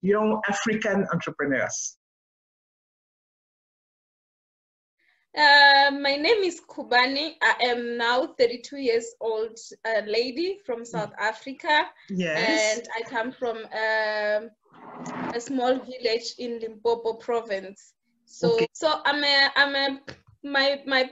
young African entrepreneurs? My name is Khubane. I am now 32 years old lady from South Africa. Yes. And I come from a small village in Limpopo province. So, okay. so my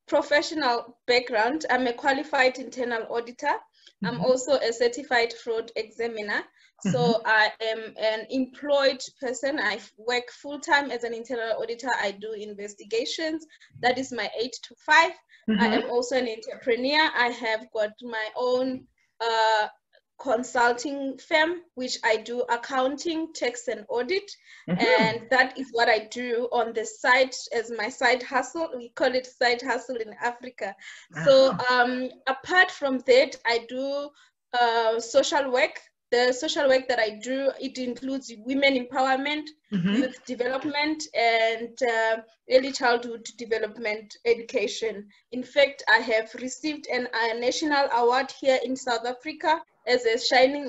professional background, I'm a qualified internal auditor. I'm also a certified fraud examiner. So I am an employed person. I work full-time as an internal auditor. I do investigations. That is my 8 to 5. I am also an entrepreneur. I have got my own consulting firm, which I do accounting, tax, and audit. And that is what I do on the side as my side hustle. We call it side hustle in Africa. So apart from that, I do social work. The social work that I do, it includes women empowerment, youth development, and early childhood development education. In fact, I have received a national award here in South Africa as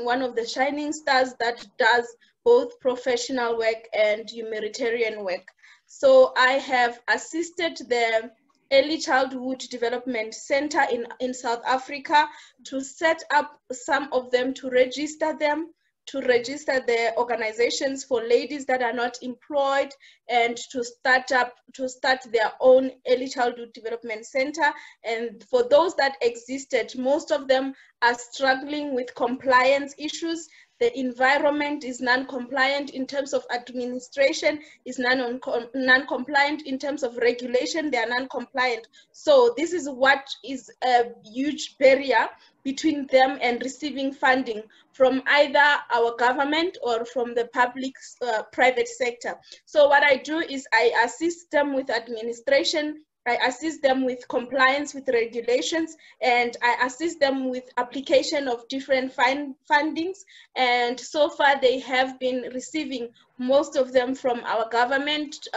one of the shining stars that does both professional work and humanitarian work. So I have assisted the Early Childhood Development Center in South Africa to set up some of them, to register the organizations for ladies that are not employed, and to start their own early childhood development center. And for those that existed, most of them are struggling with compliance issues. The environment is non-compliant in terms of administration, is non-compliant in terms of regulation, they are non-compliant. So this is what is a huge barrier between them and receiving funding from either our government or from the public private sector. So what I do is I assist them with administration, I assist them with compliance with regulations, and I assist them with application of different fundings. And so far they have been receiving most of them from our government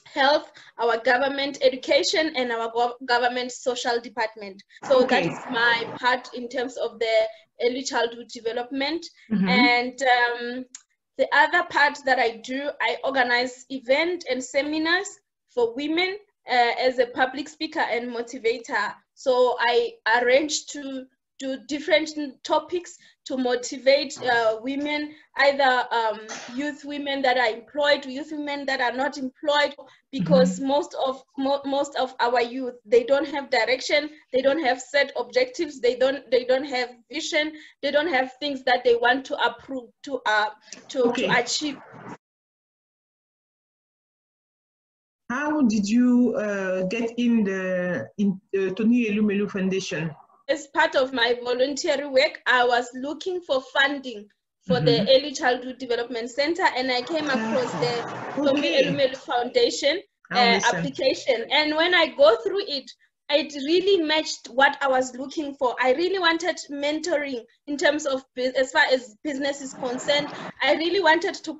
health, our government education, and our government social department. So that is my part in terms of the early childhood development. And the other part that I do, I organize events and seminars for women as a public speaker and motivator. So I arrange to do different topics to motivate women, either youth women that are employed, youth women that are not employed, because most of our youth, they don't have direction, they don't have set objectives, they don't have vision, they don't have things that they want to achieve. How did you get in the Tony Elumelu Foundation? As part of my voluntary work, I was looking for funding for the Early Childhood Development Center, and I came across the Tony Elumelu Foundation application. And when I go through it, it really matched what I was looking for. I really wanted mentoring in terms of, as far as business is concerned. I really wanted to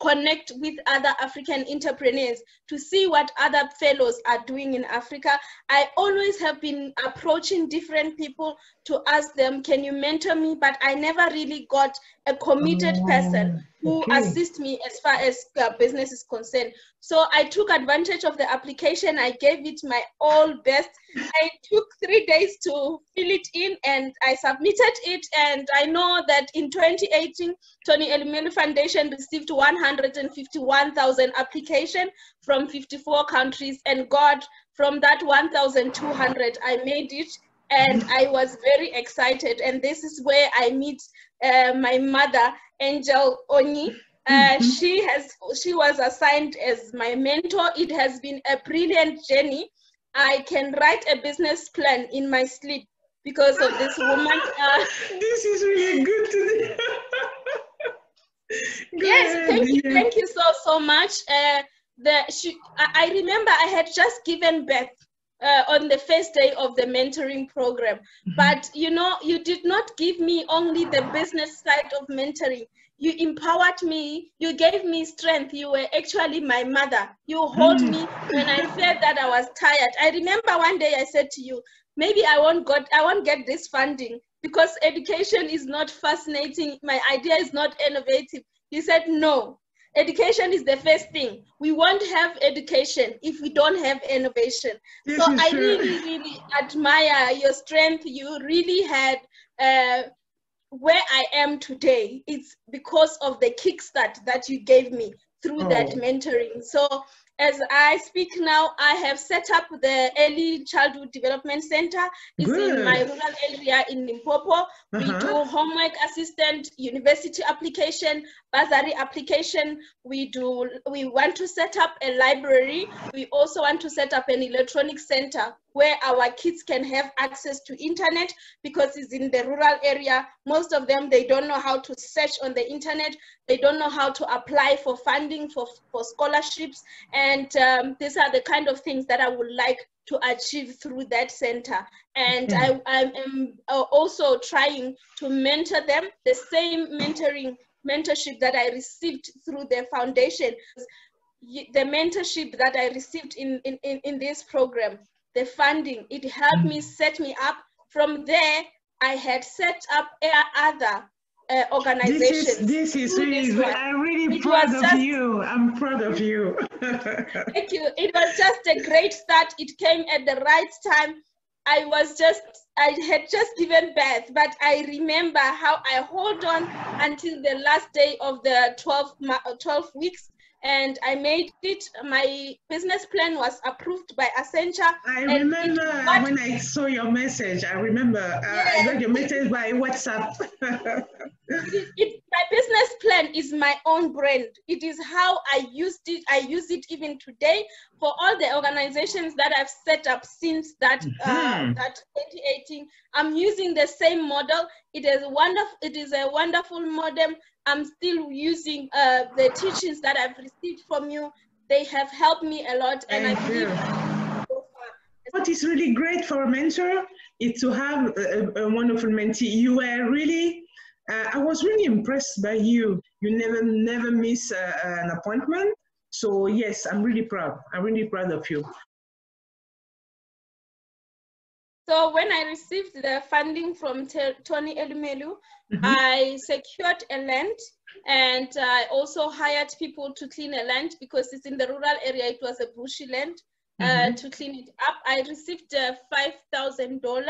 connect with other African entrepreneurs, to see what other fellows are doing in Africa. I always have been approaching different people to ask them, can you mentor me? But I never really got a committed person who assists me as far as business is concerned. So I took advantage of the application. I gave it my all best. I took 3 days to fill it in, and I submitted it. And I know that in 2018, Tony Elumelu Foundation received 151,000 applications from 54 countries. And God, from that 1,200, I made it. And I was very excited. And this is where I meet my mother, Angel Onyi. She was assigned as my mentor. It has been a brilliant journey. I can write a business plan in my sleep because of this woman. This is really good today. Yes, thank you so much. I remember I had just given birth on the first day of the mentoring program. But you know, you did not give me only the business side of mentoring. You empowered me, you gave me strength. You were actually my mother. You hold me when I felt that I was tired. I remember one day I said to you, maybe I won't get this funding because education is not fascinating. My idea is not innovative. He said, no, education is the first thing. We won't have education if we don't have innovation. So I really, really admire your strength. You really had where I am today. It's because of the kickstart that you gave me through that mentoring. So as I speak now, I have set up the Early Childhood Development Center. It's in my rural area in Limpopo. We do homework assistant, university application, bursary application. We want to set up a library. We also want to set up an electronic center where our kids can have access to internet, because it's in the rural area. Most of them, they don't know how to search on the internet. They don't know how to apply for funding for scholarships. And these are the kind of things that I would like to achieve through that center. And I am also trying to mentor them, the same mentorship that I received through the foundation. The mentorship that I received in this program, the funding, it helped me set me up. From there, I had set up other organizations. This is really, I'm really proud of you. I'm proud of you. Thank you. It was just a great start. It came at the right time. I had just given birth, but I remember how I hold on until the last day of the 12 weeks. And I made it. My business plan was approved by Accenture. I remember when I saw your message. I remember I got your message by WhatsApp. My business plan is my own brand. It is how I used it. I use it even today for all the organizations that I've set up since that 2018. I'm using the same model. It is wonderful. It is a wonderful model. I'm still using the teachings that I've received from you. They have helped me a lot, and I believe so far. What is really great for a mentor is to have a wonderful mentee. You were really, I was really impressed by you. You never miss an appointment. So yes, I'm really proud. I'm really proud of you. So when I received the funding from Tony Elumelu, I secured a land, and I also hired people to clean a land, because it's in the rural area. It was a bushy land, to clean it up. I received $5,000,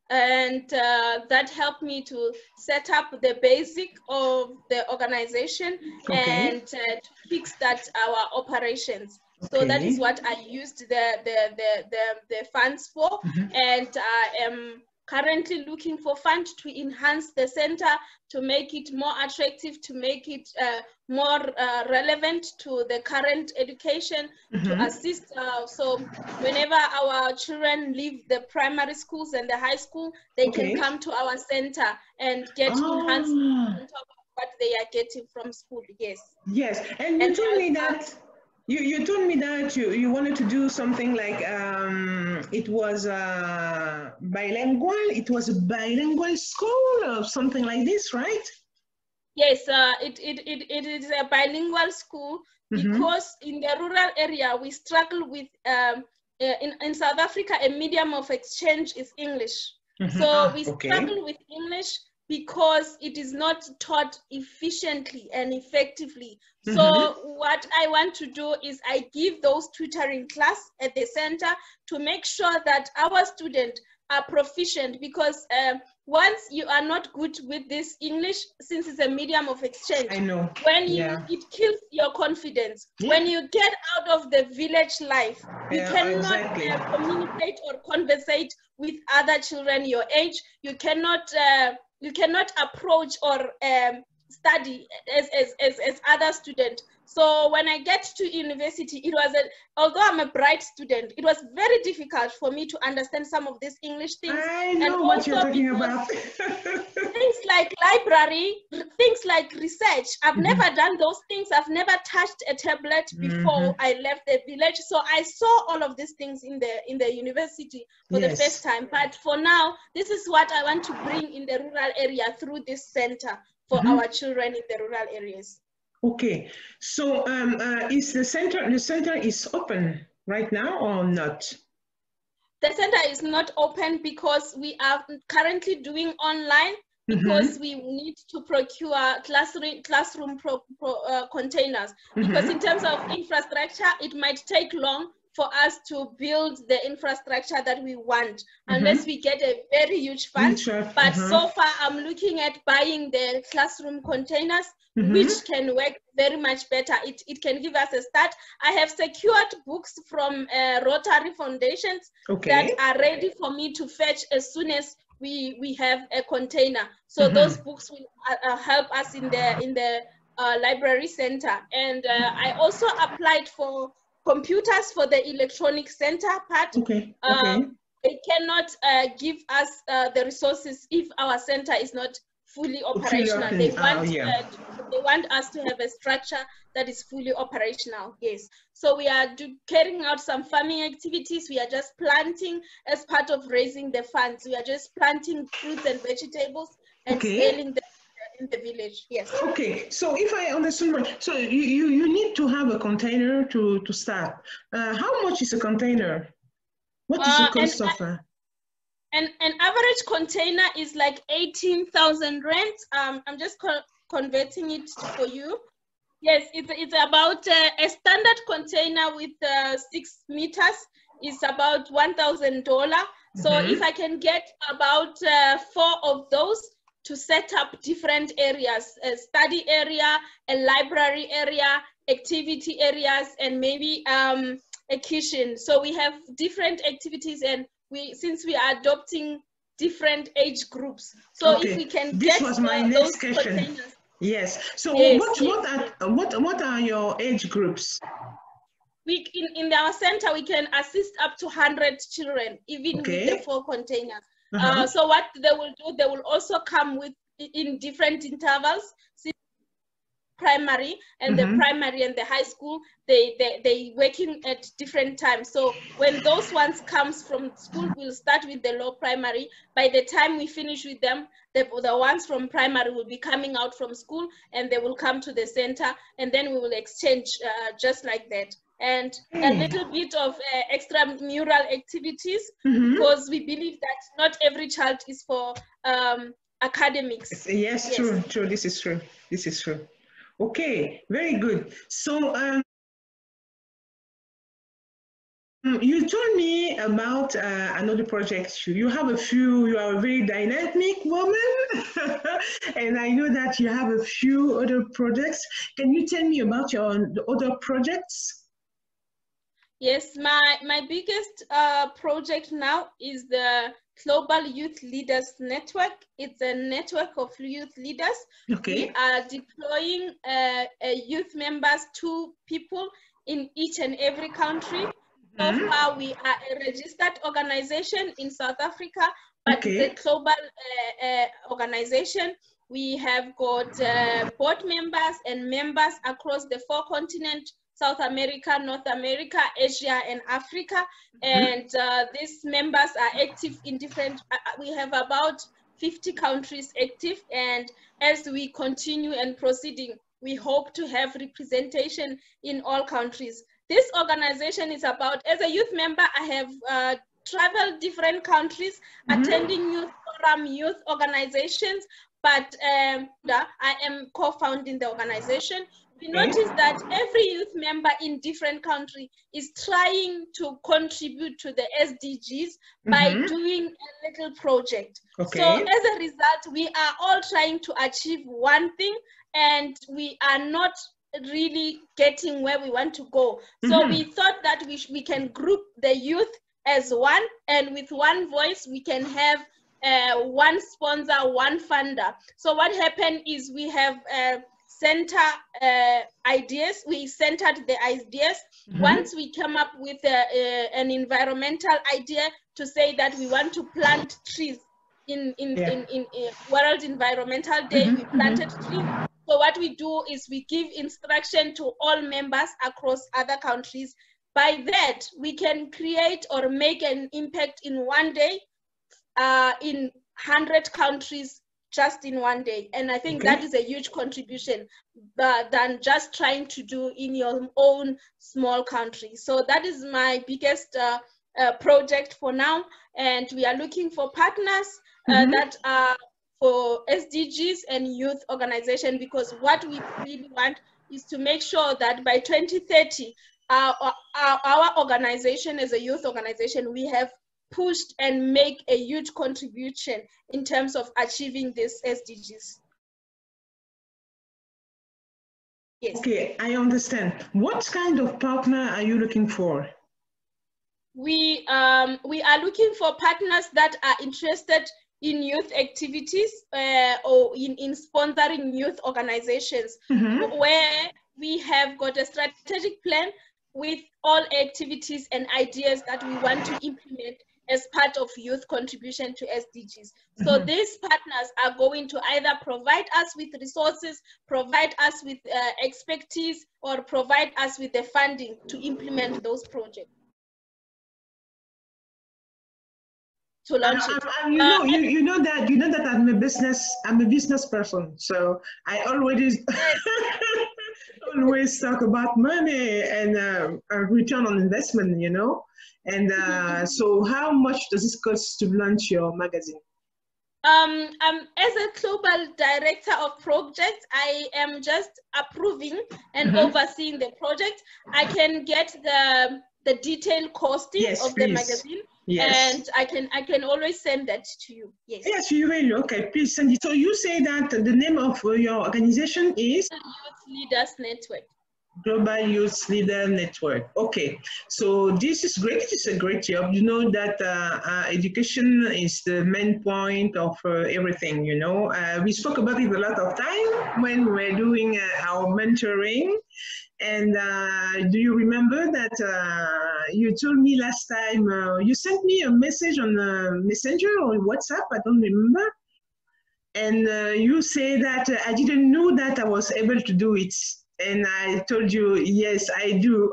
and that helped me to set up the basic of the organization and to kickstart our operations. So that is what I used the funds for, and I am currently looking for funds to enhance the center, to make it more attractive, to make it more relevant to the current education, to assist. So whenever our children leave the primary schools and the high school, they can come to our center and get enhanced on top of what they are getting from school. Yes, and you told me that. You told me that you wanted to do something like it was bilingual. It was a bilingual school or something like this, right? Yes, it is a bilingual school, because in the rural area we struggle with in South Africa, a medium of exchange is English. So we struggle with English because it is not taught efficiently and effectively. So what I want to do is I give those tutoring class at the center to make sure that our students are proficient, because once you are not good with this English, since it's a medium of exchange, when it kills your confidence. When you get out of the village life, you cannot communicate or conversate with other children your age. You cannot approach or study as other students. So when I get to university, it was although I'm a bright student, it was very difficult for me to understand some of these English things. I know what you're talking about. Things like library, things like research. I've never done those things. I've never touched a tablet before I left the village. So I saw all of these things in the university for the first time. But for now, this is what I want to bring in the rural area through this center for our children in the rural areas. Okay, so is the center is open right now or not? The center is not open because we are currently doing online, because we need to procure classroom containers. Because in terms of infrastructure, it might take long for us to build the infrastructure that we want, unless we get a very huge fund. But so far, I'm looking at buying the classroom containers, which can work very much better. It can give us a start. I have secured books from Rotary foundations that are ready for me to fetch as soon as we have a container. So those books will help us in the library center. And I also applied for computers for the electronic center part. They cannot give us the resources if our center is not fully operational. They want us to have a structure that is fully operational. Yes. So we are carrying out some farming activities. We are just planting as part of raising the funds. We are just planting fruits and vegetables and selling them in the village. Yes. Okay. So if I understand right, so you need to have a container to start. How much is a container? What is the cost of a? An average container is like 18,000 rands. I'm just converting it for you. Yes, it's about a standard container with 6 meters is about $1,000. So if I can get about 4 of those to set up different areas, a study area, a library area, activity areas, and maybe a kitchen. So we have different activities, and since we are adopting different age groups, so if we can this get was my next question. Containers. Yes. So what are your age groups? In our center we can assist up to 100 children, even with the 4 containers. So what they will do, they will also come with in different intervals. Primary and the primary and the high school, they working at different times. So when those ones comes from school, we'll start with the low primary. By the time we finish with them, the ones from primary will be coming out from school and they will come to the center, and then we will exchange just like that. And a little bit of extramural activities, because we believe that not every child is for academics. Yes, true. This is true. This is true. Okay, very good. So you told me about another project. You have a few, you are a very dynamic woman, and I know that you have a few other projects. Can you tell me about the other projects? Yes, my biggest project now is the Global Youth Leaders Network. It's a network of youth leaders. We are deploying youth members, 2 people in each and every country. So far, we are a registered organization in South Africa, but the global organization, we have got board members and members across the 4 continents: South America, North America, Asia, and Africa. And these members are active in different, we have about 50 countries active. And as we continue and proceeding, we hope to have representation in all countries. This organization is about, as a youth member, I have traveled different countries, attending youth forum, youth organizations, but I am co-founding the organization. We notice that every youth member in different countries is trying to contribute to the SDGs by doing a little project. So as a result, we are all trying to achieve one thing, and we are not really getting where we want to go. So we thought that we can group the youth as one, and with one voice we can have one sponsor, one funder. So what happened is we have center ideas. We centered the ideas. Once we come up with an environmental idea to say that we want to plant trees in World Environmental Day, we planted trees. So what we do is we give instruction to all members across other countries. By that, we can create or make an impact in one day in 100 countries just in one day. And I think that is a huge contribution than just trying to do in your own small country. So that is my biggest project for now, and we are looking for partners that are for SDGs and youth organization, because what we really want is to make sure that by 2030, our organization as a youth organization, we have pushed and make a huge contribution in terms of achieving these SDGs. Yes. Okay, I understand. What kind of partner are you looking for? We are looking for partners that are interested in youth activities or in sponsoring youth organizations, where we have got a strategic plan with all activities and ideas that we want to implement as part of youth contribution to SDGs. So these partners are going to either provide us with resources, provide us with expertise, or provide us with the funding to implement those projects. To launch it. You know that I'm a business person, so I always always talk about money and return on investment, you know. And so how much does this cost to launch your magazine? As a global director of projects, I am just approving and overseeing the project. I can get the detailed costing of the magazine. Yes. And I can always send that to you. Yes. Yes, you will. Okay, please send it. So you say that the name of your organization is Youth Leaders Network. Global Youth Leader Network. Okay, so this is great. It is a great job. You know that education is the main point of everything. You know, we spoke about it a lot of time when we were doing our mentoring. And do you remember that you told me last time, you sent me a message on Messenger or WhatsApp, I don't remember. And you say that I didn't know that I was able to do it. And I told you, yes, I do.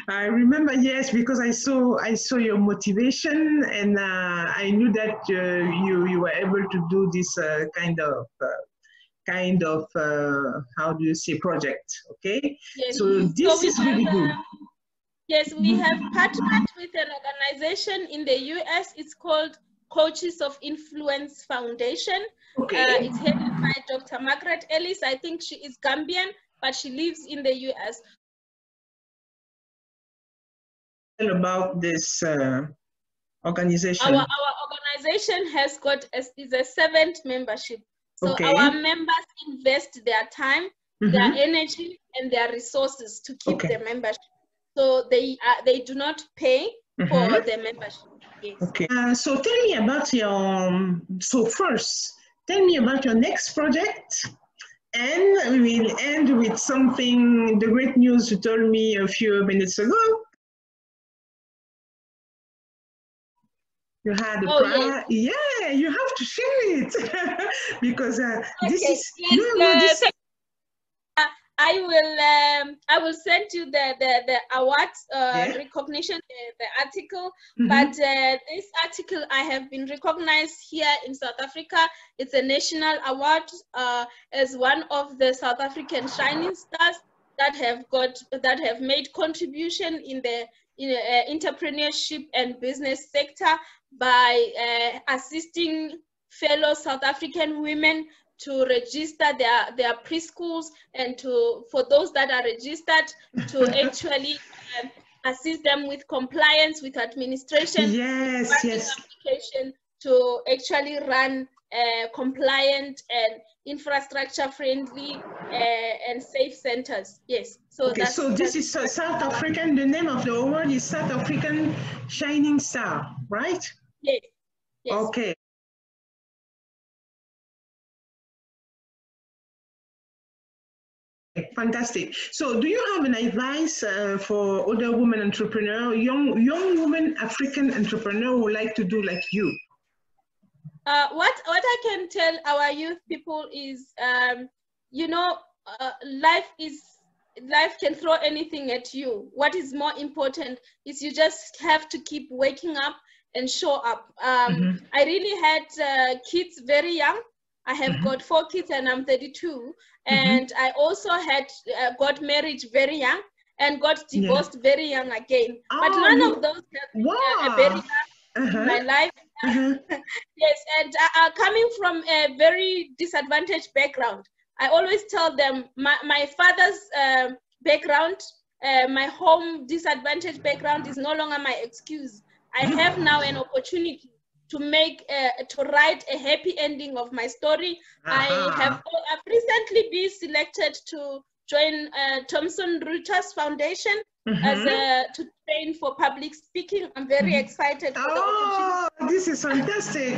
I remember, yes, because I saw your motivation, and I knew that you were able to do this kind of how do you say, project, okay? Yes. So this is really good. Yes, we have partnered with an organization in the US. It's called Coaches of Influence Foundation. Okay. It's headed by Dr. Margaret Ellis. I think she is Gambian, but she lives in the US. About this organization. Our organization has got is a 7th membership. So our members invest their time, their energy, and their resources to keep the membership. So they do not pay for the membership. Yes. Okay. So tell me about your. So first, tell me about your next project, and we will end with something. The great news you told me a few minutes ago. You had a prize. Yes. Yeah, you have to share it because this is this. I will send you the awards recognition, the article. But this article, I have been recognized here in South Africa. It's a national award as one of the South African shining stars that have made contribution in the entrepreneurship and business sector by assisting fellow South African women to register their preschools, and for those that are registered to actually assist them with compliance with administration. Yes. Application to actually run compliant and infrastructure friendly and safe centers. Yes. So so this is South African. The name of the award is South African Shining Star, right? Yes. Okay. Fantastic. So do you have an advice for other women entrepreneurs, young women African entrepreneurs who like to do like you? What I can tell our youth people is, life can throw anything at you. What is more important is you just have to keep waking up and show up. I really had kids very young. I have got 4 kids and I'm 32. And I also had got married very young. and got divorced very young again. But none of those have been a barrier in my life. Yes, and coming from a very disadvantaged background, I always tell them my father's background, my home disadvantaged background is no longer my excuse. I have now an opportunity to make to write a happy ending of my story. I've recently been selected to join Thomson Reuters Foundation to train for public speaking. I'm very excited for the opportunity. This is fantastic.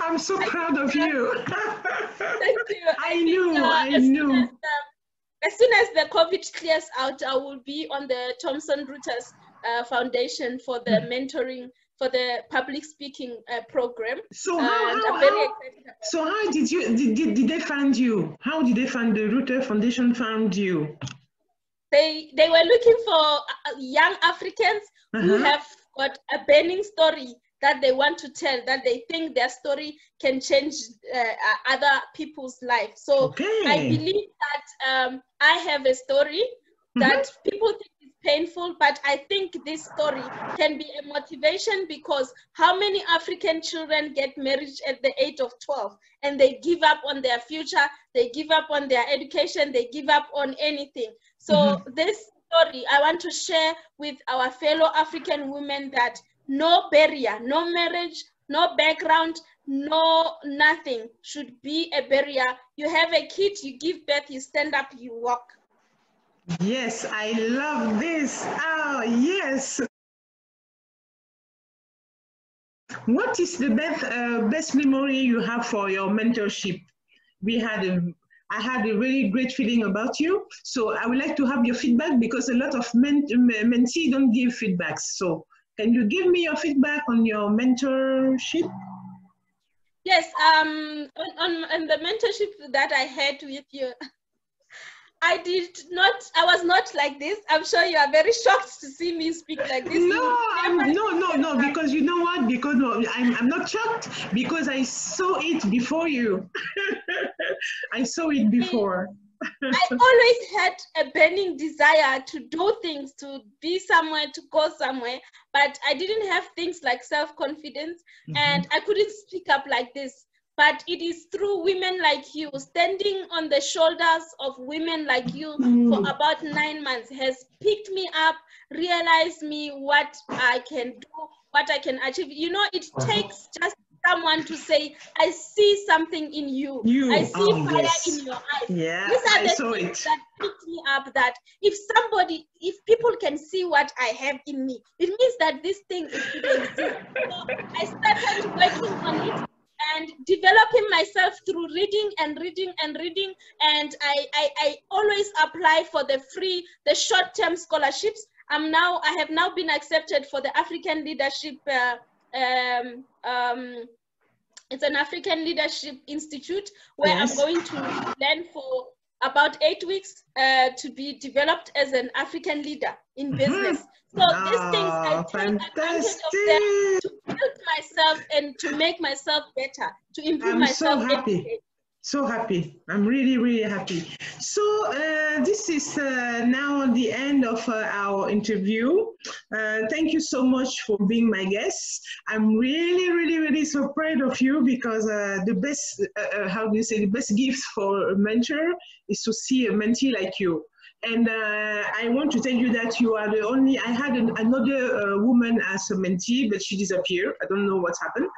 I'm so proud of you. Thank you. I knew. As soon as the COVID clears out, I will be on the Thomson Reuters Foundation for the mentoring, for the public speaking program. So how did they find you? How did they find the Reuters Foundation found you? They were looking for young Africans who have got a burning story that they want to tell, that they think their story can change other people's lives. So I believe that I have a story that people think is painful, but I think this story can be a motivation, because how many African children get married at the age of 12 and they give up on their future, they give up on their education, they give up on anything. So this story I want to share with our fellow African women, that no barrier, no marriage, no background, no nothing should be a barrier. You have a kid, you give birth, you stand up, you walk. Yes, I love this. Oh, yes. What is the best memory you have for your mentorship? I had a really great feeling about you. So I would like to have your feedback, because a lot of mentees don't give feedbacks. So can you give me your feedback on your mentorship? Yes, on the mentorship that I had with you, I was not like this. I'm sure you are very shocked to see me speak like this. No, because you know what? Because I'm not shocked, because I saw it before you. I saw it before. I always had a burning desire to do things, to be somewhere, to go somewhere, but I didn't have things like self-confidence, and I couldn't speak up like this. But it is through women like you, standing on the shoulders of women like you for about 9 months, has picked me up, realized me what I can do, what I can achieve. You know, it takes just someone to say, I see something in you. I see fire in your eyes. Yeah, These are the things that picked me up, that if people can see what I have in me, it means that this thing is going to exist. So I started working on it and developing myself through reading and reading and reading. And I always apply for the short-term scholarships. I have now been accepted for the African Leadership it's an African Leadership Institute, where I'm going to learn for about 8 weeks to be developed as an African leader in business. So these things I take advantage of them to build myself and to make myself better, to improve myself every day. So happy. I'm really, really happy. So this is now the end of our interview. Thank you so much for being my guest. I'm really, really, really so proud of you, because the best, the best gift for a mentor is to see a mentee like you. And I want to tell you that you are the only, I had another woman as a mentee, but she disappeared. I don't know what happened.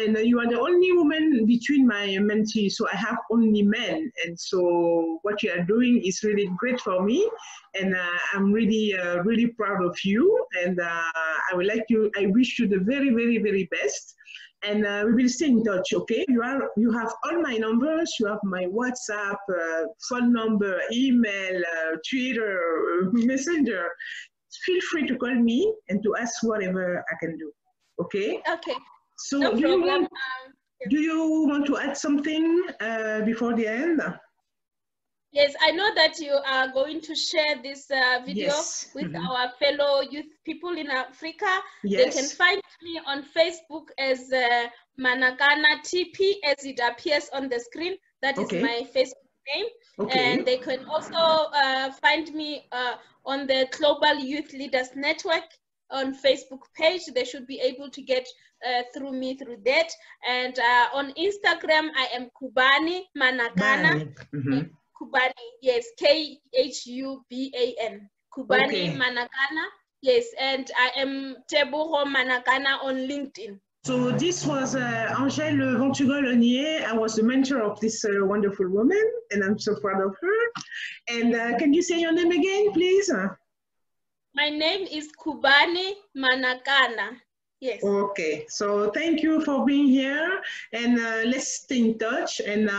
And you are the only woman between my mentees, so I have only men. And so what you are doing is really great for me. And I'm really, really proud of you. And I wish you the very, very, very best. And we will stay in touch, okay? You have all my numbers. You have my WhatsApp, phone number, email, Twitter, Messenger. Feel free to call me and to ask whatever I can do, okay? Okay. So no problem. Do you want to add something before the end? Yes, I know that you are going to share this video with our fellow youth people in Africa. They can find me on Facebook as Manakana TP, as it appears on the screen. That is my Facebook name. Okay. And they can also find me on the Global Youth Leaders Network on Facebook page. They should be able to get through me through that. And on Instagram, I am Khubane Manakana. Khubane, yes, Khuban. Khubane Manakana, yes, and I am Tebogo MANAKANA on LinkedIn. So this was Angèle Ventura-Lonier. I was the mentor of this wonderful woman, and I'm so proud of her. And can you say your name again, please? My name is Khubane Manakana. Yes. Okay, so thank you for being here, and let's stay in touch, and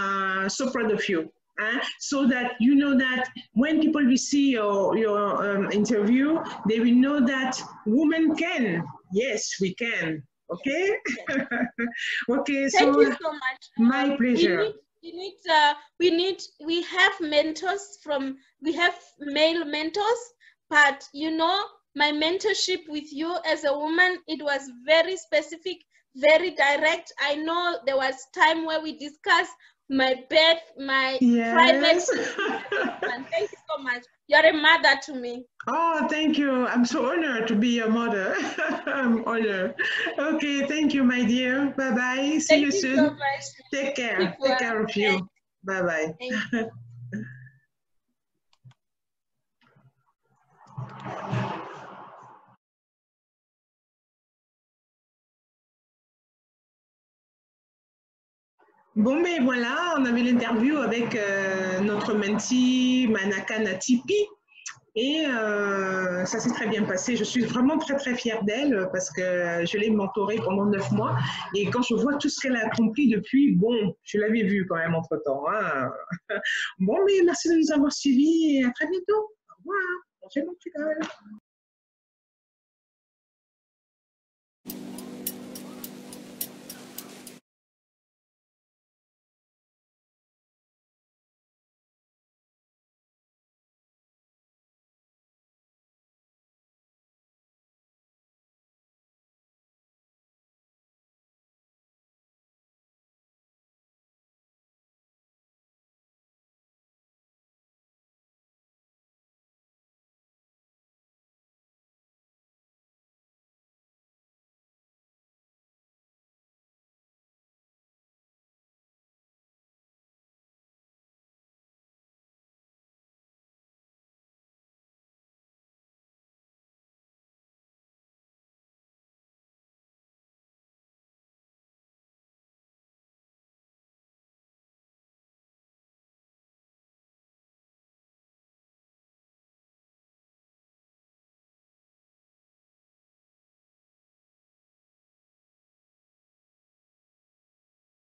so proud of you. So that you know that when people will see your interview, they will know that women can. Yes, we can. Okay? Yes. Okay, thank you so much. My pleasure. We have mentors we have male mentors, but you know, my mentorship with you as a woman, it was very specific, very direct. I know there was time where we discussed my bed, my private. Thank you so much. You're a mother to me. Oh, thank you. I'm so honored to be your mother. I'm honored. Okay, thank you, my dear. Bye-bye. See you soon. So much. Take care. Take care of you. Bye-bye. Bon, mais voilà, on avait l'interview avec notre mentee Manakana Tipi. Et ça s'est très bien passé. Je suis vraiment très, très fière d'elle parce que je l'ai mentorée pendant 9 mois. Et quand je vois tout ce qu'elle a accompli depuis, bon, je l'avais vu quand même entre-temps. Hein. Bon, mais merci de nous avoir suivis et à très bientôt. Au revoir.